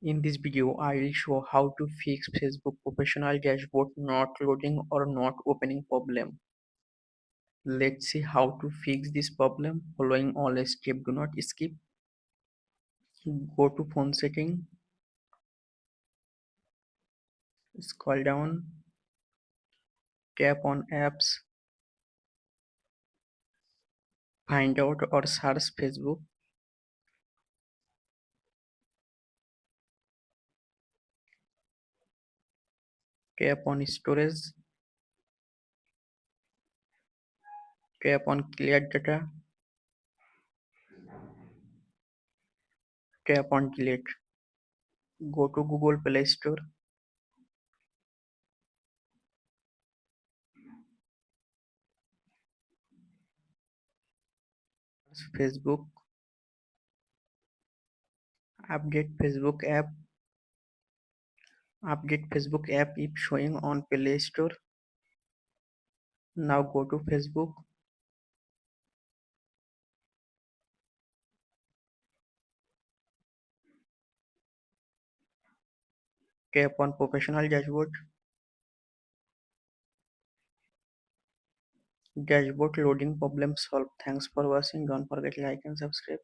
In this video, I will show how to fix Facebook professional dashboard not loading or not opening problem. Let's see how to fix this problem following all steps. Do not skip. Go to phone setting, scroll down, tap on apps, find out or search Facebook, tap on storage, tap on clear data, tap on delete. Go to Google Play Store, Facebook, update Facebook app if showing on Play Store. Now go to Facebook, tap on professional dashboard. Dashboard loading problem solved. Thanks for watching. Don't forget to like and subscribe.